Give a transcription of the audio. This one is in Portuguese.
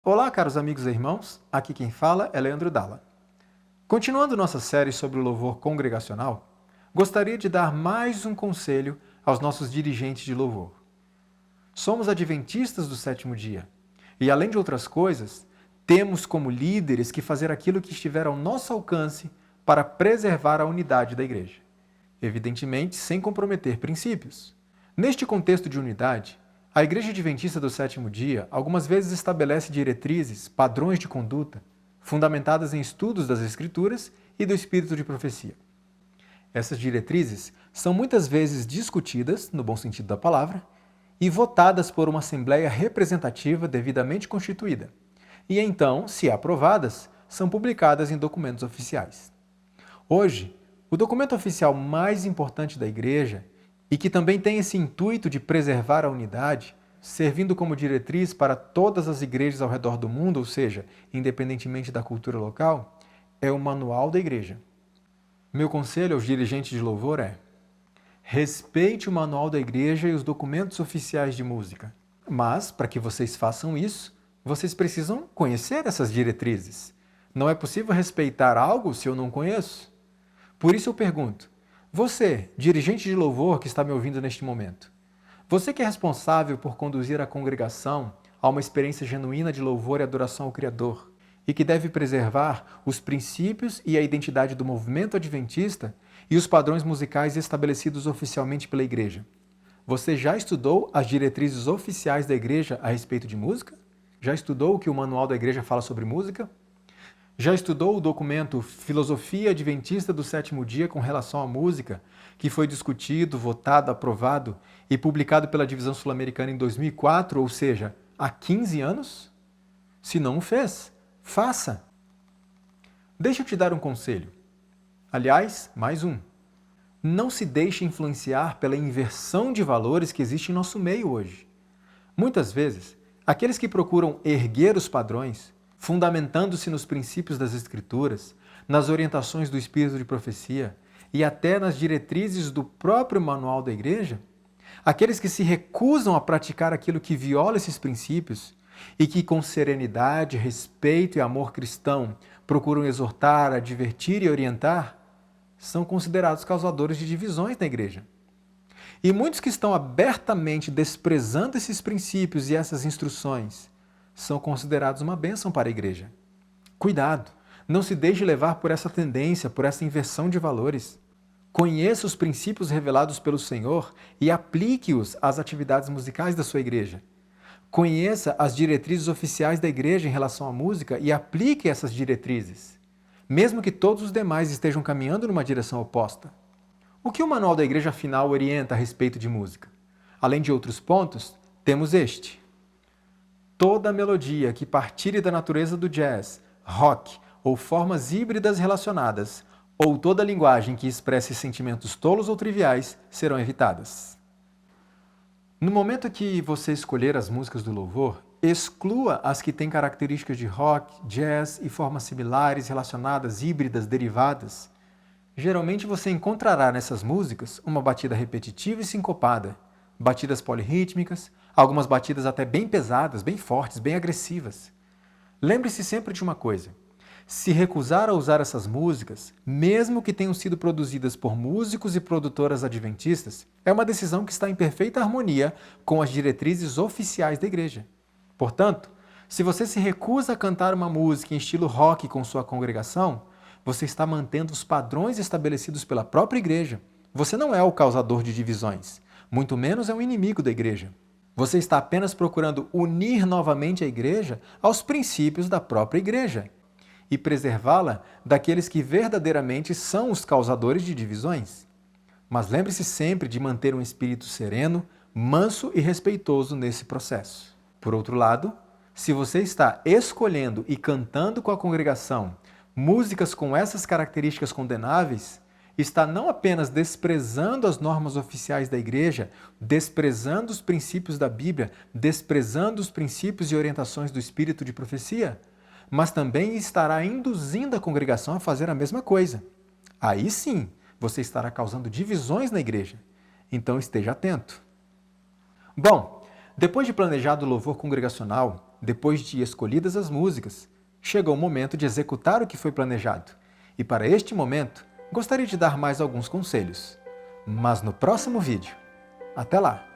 Olá, caros amigos e irmãos, aqui quem fala é Leandro Dalla. Continuando nossa série sobre o louvor congregacional, gostaria de dar mais um conselho aos nossos dirigentes de louvor. Somos adventistas do sétimo dia e, além de outras coisas, temos como líderes que fazer aquilo que estiver ao nosso alcance para preservar a unidade da igreja, evidentemente sem comprometer princípios. Neste contexto de unidade, a Igreja Adventista do Sétimo Dia algumas vezes estabelece diretrizes, padrões de conduta, fundamentadas em estudos das Escrituras e do espírito de profecia. Essas diretrizes são muitas vezes discutidas, no bom sentido da palavra, e votadas por uma Assembleia representativa devidamente constituída, e então, se aprovadas, são publicadas em documentos oficiais. Hoje, o documento oficial mais importante da Igreja e que também tem esse intuito de preservar a unidade, servindo como diretriz para todas as igrejas ao redor do mundo, ou seja, independentemente da cultura local, é o Manual da Igreja. Meu conselho aos dirigentes de louvor é: respeite o Manual da Igreja e os documentos oficiais de música. Mas, para que vocês façam isso, vocês precisam conhecer essas diretrizes. Não é possível respeitar algo se eu não conheço. Por isso eu pergunto: você, dirigente de louvor que está me ouvindo neste momento, você que é responsável por conduzir a congregação a uma experiência genuína de louvor e adoração ao Criador e que deve preservar os princípios e a identidade do movimento adventista e os padrões musicais estabelecidos oficialmente pela Igreja, você já estudou as diretrizes oficiais da Igreja a respeito de música? Já estudou o que o Manual da Igreja fala sobre música? Já estudou o documento Filosofia Adventista do Sétimo Dia com relação à música, que foi discutido, votado, aprovado e publicado pela Divisão Sul-Americana em 2004, ou seja, há 15 anos? Se não o fez, faça! Deixa eu te dar um conselho. Aliás, mais um. Não se deixe influenciar pela inversão de valores que existe em nosso meio hoje. Muitas vezes, aqueles que procuram erguer os padrões, fundamentando-se nos princípios das Escrituras, nas orientações do Espírito de Profecia e até nas diretrizes do próprio Manual da Igreja, aqueles que se recusam a praticar aquilo que viola esses princípios e que com serenidade, respeito e amor cristão procuram exortar, advertir e orientar, são considerados causadores de divisões na Igreja. E muitos que estão abertamente desprezando esses princípios e essas instruções são considerados uma bênção para a Igreja. Cuidado, não se deixe levar por essa tendência, por essa inversão de valores. Conheça os princípios revelados pelo Senhor e aplique-os às atividades musicais da sua igreja. Conheça as diretrizes oficiais da igreja em relação à música e aplique essas diretrizes, mesmo que todos os demais estejam caminhando numa direção oposta. O que o Manual da Igreja afinal orienta a respeito de música? Além de outros pontos, temos este: toda melodia que partire da natureza do jazz, rock ou formas híbridas relacionadas, ou toda linguagem que expresse sentimentos tolos ou triviais, serão evitadas. No momento que você escolher as músicas do louvor, exclua as que têm características de rock, jazz e formas similares, relacionadas, híbridas, derivadas. Geralmente você encontrará nessas músicas uma batida repetitiva e sincopada, batidas polirrítmicas, algumas batidas até bem pesadas, bem fortes, bem agressivas. Lembre-se sempre de uma coisa: se recusar a usar essas músicas, mesmo que tenham sido produzidas por músicos e produtoras adventistas, é uma decisão que está em perfeita harmonia com as diretrizes oficiais da Igreja. Portanto, se você se recusa a cantar uma música em estilo rock com sua congregação, você está mantendo os padrões estabelecidos pela própria Igreja. Você não é o causador de divisões, muito menos é um inimigo da Igreja. Você está apenas procurando unir novamente a Igreja aos princípios da própria Igreja e preservá-la daqueles que verdadeiramente são os causadores de divisões. Mas lembre-se sempre de manter um espírito sereno, manso e respeitoso nesse processo. Por outro lado, se você está escolhendo e cantando com a congregação músicas com essas características condenáveis, está não apenas desprezando as normas oficiais da Igreja, desprezando os princípios da Bíblia, desprezando os princípios e orientações do Espírito de Profecia, mas também estará induzindo a congregação a fazer a mesma coisa. Aí sim, você estará causando divisões na igreja. Então esteja atento. Bom, depois de planejado o louvor congregacional, Depois de escolhidas as músicas, chegou o momento de executar o que foi planejado. E para este momento, gostaria de dar mais alguns conselhos. Mas no próximo vídeo. Até lá!